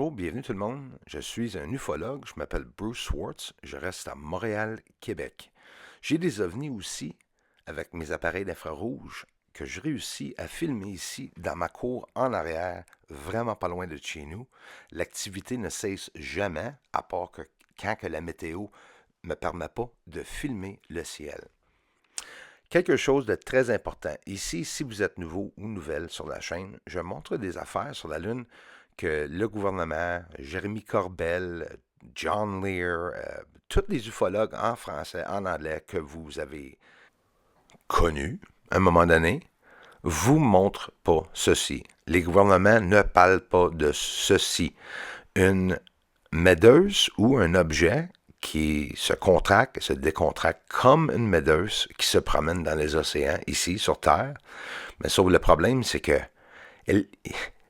Bonjour, bienvenue tout le monde. Je suis un ufologue, je m'appelle Bruce Swartz, je reste à Montréal, Québec. J'ai des ovnis aussi avec mes appareils d'infrarouge que je réussis à filmer ici dans ma cour en arrière, vraiment pas loin de chez nous. L'activité ne cesse jamais, à part que quand que la météo ne me permet pas de filmer le ciel. Quelque chose de très important. Ici, si vous êtes nouveau ou nouvelle sur la chaîne, je montre des affaires sur la Lune que le gouvernement, Jérémy Corbel, John Lear, tous les ufologues en français, en anglais que vous avez connus à un moment donné, vous montrent pas ceci. Les gouvernements ne parlent pas de ceci. Une médeuse ou un objet qui se contracte et se décontracte comme une médeuse qui se promène dans les océans, ici, sur Terre. Mais sauf le problème, c'est que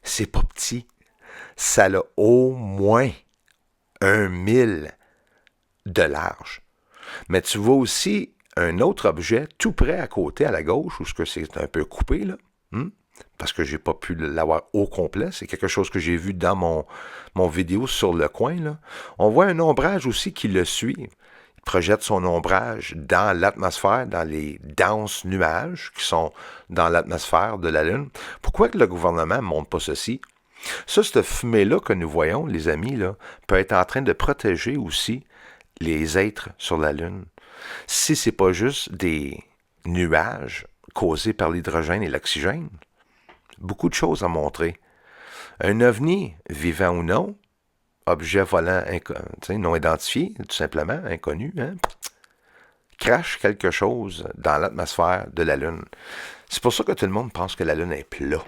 c'est pas petit. Ça a au moins 1 000 de large. Mais tu vois aussi un autre objet tout près à côté, à la gauche, où c'est un peu coupé, là. Parce que j'ai pas pu l'avoir au complet. C'est quelque chose que j'ai vu dans mon vidéo sur le coin, là. On voit un ombrage aussi qui le suit. Il projette son ombrage dans l'atmosphère, dans les denses nuages qui sont dans l'atmosphère de la Lune. Pourquoi que le gouvernement ne montre pas ceci? Ça, cette fumée-là que nous voyons, les amis, là, peut être en train de protéger aussi les êtres sur la Lune. Si c'est pas juste des nuages causés par l'hydrogène et l'oxygène, beaucoup de choses à montrer. Un ovni, vivant ou non, objet volant non identifié, tout simplement, inconnu, crache quelque chose dans l'atmosphère de la Lune. C'est pour ça que tout le monde pense que la Lune est plate.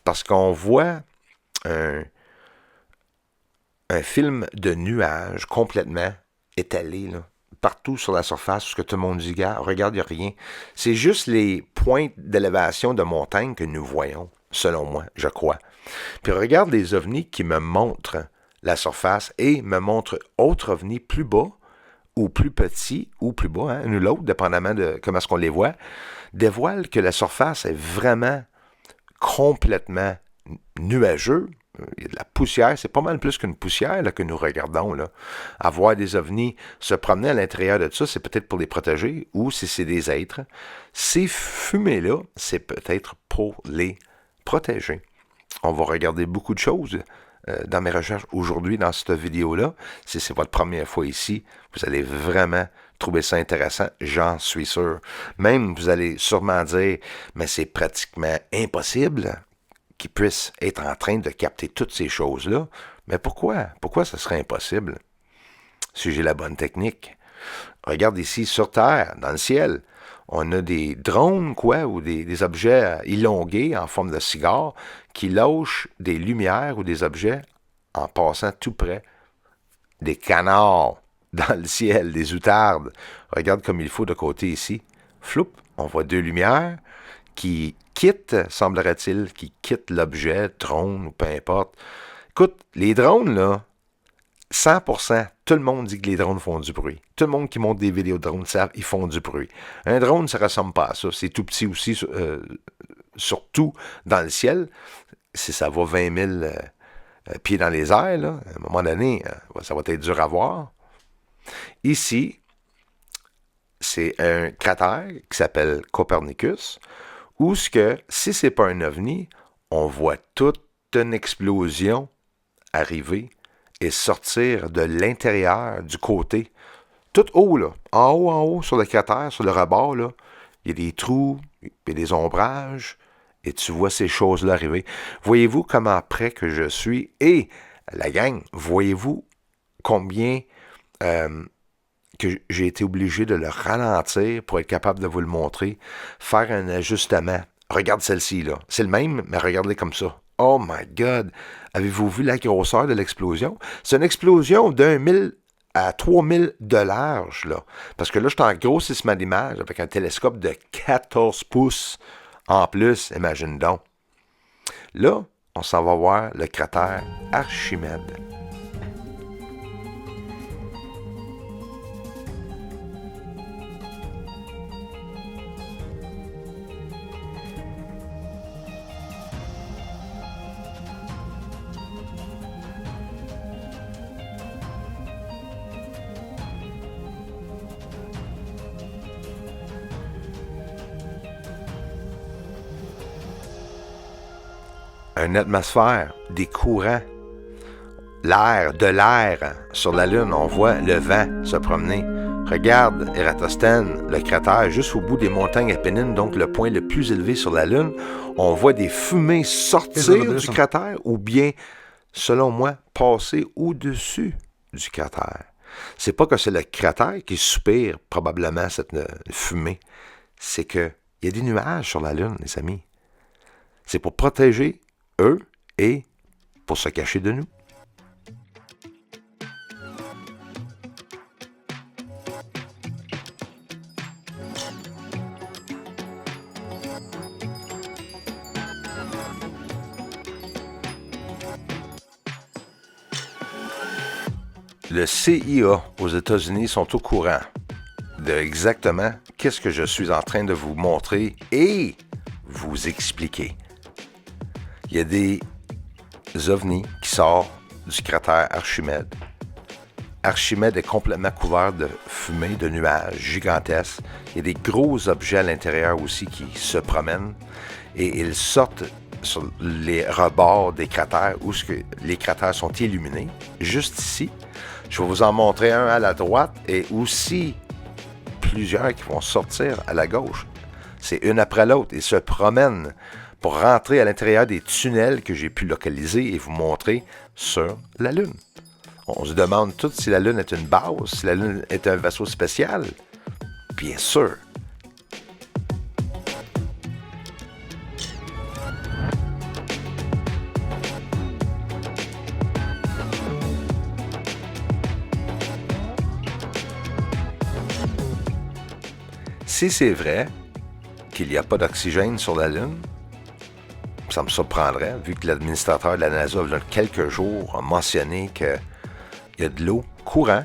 Parce qu'on voit un film de nuages complètement étalé, là, partout sur la surface, ce que tout le monde dit, gars, regarde, il n'y a rien. C'est juste les points d'élévation de montagne que nous voyons, selon moi, je crois. Puis regarde les ovnis qui me montrent la surface et me montrent autres ovnis plus bas ou plus petits ou plus bas, l'un ou l'autre, dépendamment de comment est-ce qu'on les voit, dévoilent que la surface est vraiment complètement nuageux. Il y a de la poussière, c'est pas mal plus qu'une poussière là, que nous regardons. Là. À voir des ovnis se promener à l'intérieur de ça, c'est peut-être pour les protéger, ou si c'est des êtres. Ces fumées-là, c'est peut-être pour les protéger. On va regarder beaucoup de choses dans mes recherches aujourd'hui, dans cette vidéo-là. Si c'est votre première fois ici, vous allez vraiment trouver ça intéressant, j'en suis sûr. Même, vous allez sûrement dire, mais c'est pratiquement impossible qu'ils puissent être en train de capter toutes ces choses-là. Mais pourquoi? Pourquoi ce serait impossible? Si j'ai la bonne technique. Regarde ici, sur Terre, dans le ciel, on a des drones, ou des objets élongués en forme de cigare qui lâchent des lumières ou des objets en passant tout près des canards dans le ciel, des outardes. Regarde comme il faut de côté ici. Floup, on voit 2 lumières qui quittent, semblerait-il, qui quittent l'objet, drone ou peu importe. Écoute, les drones, là, 100%, tout le monde dit que les drones font du bruit. Tout le monde qui monte des vidéos de drones savent qu'ils font du bruit. Un drone, ça ne ressemble pas à ça. C'est tout petit aussi, surtout dans le ciel. Si ça va 20 000 pieds dans les airs, là, à un moment donné, ça va être dur à voir. Ici, c'est un cratère qui s'appelle Copernicus, où si c'est pas un ovni, on voit toute une explosion arriver et sortir de l'intérieur, du côté, tout haut, là, en haut, sur le cratère, sur le rebord, là, il y a des trous, il y a des ombrages, et tu vois ces choses-là arriver. Voyez-vous comment près que je suis, et la gang, voyez-vous combien que j'ai été obligé de le ralentir pour être capable de vous le montrer, faire un ajustement. Regarde celle-ci, là. C'est le même, mais regardez comme ça. Oh my God! Avez-vous vu la grosseur de l'explosion? C'est une explosion d'1 000 à 3 000 de large, là. Parce que là, je suis en grossissement d'image avec un télescope de 14 pouces en plus, imagine donc. Là, on s'en va voir le cratère Archimède. Une atmosphère, des courants, de l'air sur la Lune. On voit le vent se promener. Regarde Eratosthène, le cratère, juste au bout des montagnes Apennines, donc le point le plus élevé sur la Lune. On voit des fumées sortir du cratère ou bien, selon moi, passer au-dessus du cratère. C'est pas que c'est le cratère qui soupire probablement cette fumée. C'est qu'il y a des nuages sur la Lune, les amis. C'est pour protéger eux et pour se cacher de nous. Le CIA aux États-Unis sont au courant de exactement qu'est-ce que je suis en train de vous montrer et vous expliquer. Il y a des ovnis qui sortent du cratère Archimède. Archimède est complètement couvert de fumée, de nuages gigantesques. Il y a des gros objets à l'intérieur aussi qui se promènent et ils sortent sur les rebords des cratères où les cratères sont illuminés. Juste ici, je vais vous en montrer un à la droite et aussi plusieurs qui vont sortir à la gauche. C'est une après l'autre. Ils se promènent pour rentrer à l'intérieur des tunnels que j'ai pu localiser et vous montrer sur la Lune. On se demande tous si la Lune est une base, si la Lune est un vaisseau spécial. Bien sûr. Si c'est vrai qu'il n'y a pas d'oxygène sur la Lune, ça me surprendrait, vu que l'administrateur de la NASA, il y a quelques jours, a mentionné qu'il y a de l'eau courant,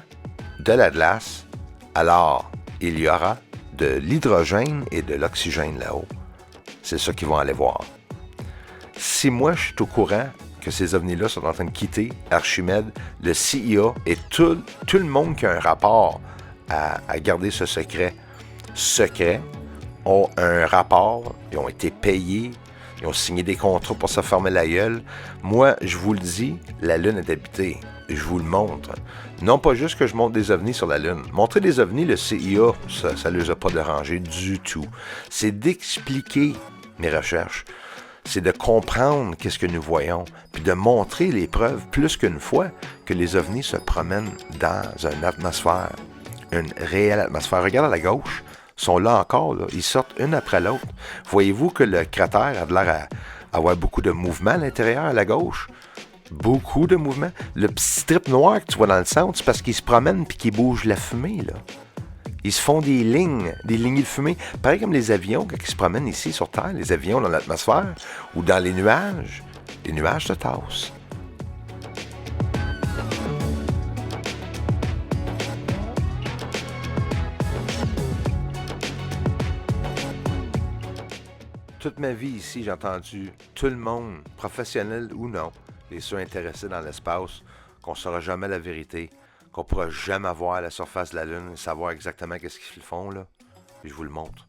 de la glace, alors il y aura de l'hydrogène et de l'oxygène là-haut. C'est ça qu'ils vont aller voir. Si moi, je suis au courant que ces ovnis-là sont en train de quitter Archimède, le CIA et tout le monde qui a un rapport à garder ce secret ont un rapport, ils ont été payés, ils ont signé des contrats pour se fermer la gueule. Moi, je vous le dis, la Lune est habitée. Je vous le montre. Non pas juste que je montre des ovnis sur la Lune. Montrer des ovnis, le CIA, ça ne les a pas dérangés du tout. C'est d'expliquer mes recherches. C'est de comprendre qu'est-ce que nous voyons, puis de montrer les preuves plus qu'une fois que les ovnis se promènent dans une atmosphère, une réelle atmosphère. Regarde à la gauche, ils sont là encore, là. Ils sortent une après l'autre. Voyez-vous que le cratère a de l'air à avoir beaucoup de mouvements à l'intérieur, à la gauche? Beaucoup de mouvements. Le petit strip noir que tu vois dans le centre, c'est parce qu'ils se promènent puis qu'ils bougent la fumée, là. Ils se font des lignes de fumée. Pareil comme les avions, quand ils se promènent ici sur Terre, les avions dans l'atmosphère ou dans les nuages se tassent. Toute ma vie ici, j'ai entendu tout le monde, professionnel ou non, les ceux intéressés dans l'espace, qu'on ne saura jamais la vérité, qu'on ne pourra jamais voir la surface de la Lune et savoir exactement qu'est-ce qu'ils font, là. Et je vous le montre.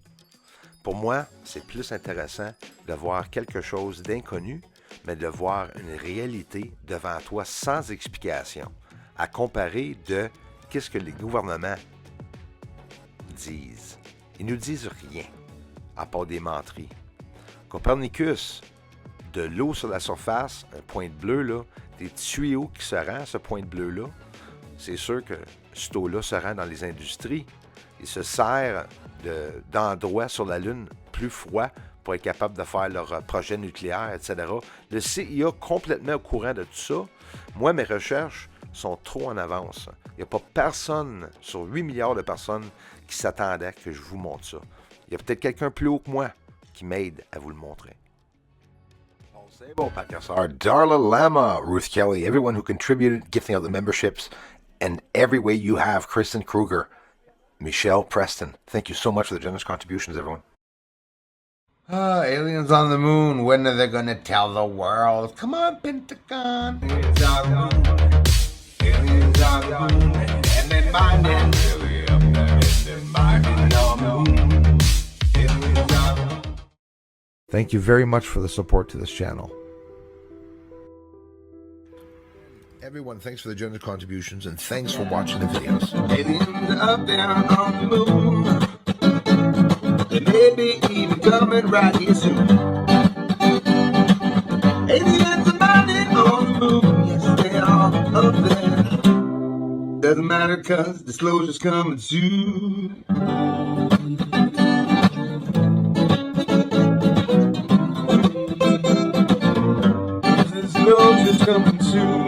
Pour moi, c'est plus intéressant de voir quelque chose d'inconnu, mais de voir une réalité devant toi sans explication, à comparer de qu'est-ce que les gouvernements disent. Ils nous disent rien, à part des menteries. Copernicus, de l'eau sur la surface, un point bleu, là, des tuyaux qui se rendent à ce point bleu-là, c'est sûr que cette eau-là se rend dans les industries. Il se sert d'endroits sur la Lune plus froids pour être capable de faire leur projet nucléaire, etc. Le CIA complètement au courant de tout ça. Moi, mes recherches sont trop en avance. Il n'y a pas personne sur 8 milliards de personnes qui s'attendaient à que je vous montre ça. Il y a peut-être quelqu'un plus haut que moi qui m'aide à vous le montrer. Paul Sabo, Pakasar, Darla Lama, Ruth Kelly, everyone who contributed, gifting out the memberships, and every way you have, Kristen Kruger, Michelle Preston. Thank you so much for the generous contributions, everyone. Aliens on the moon. When are they gonna tell the world? Come on, Pentagon. Aliens on the moon. Aliens on the moon. And they're mining really up there. And they're mining on the moon. Aliens on the moon. Thank you very much for the support to this channel. Everyone, thanks for the generous contributions, and thanks for watching the videos. Aliens up there on the moon. They may be even coming right here soon. Aliens are landing on the moon. Yes, they are up there. Doesn't matter, cause disclosure's coming soon. Disclosure's coming soon.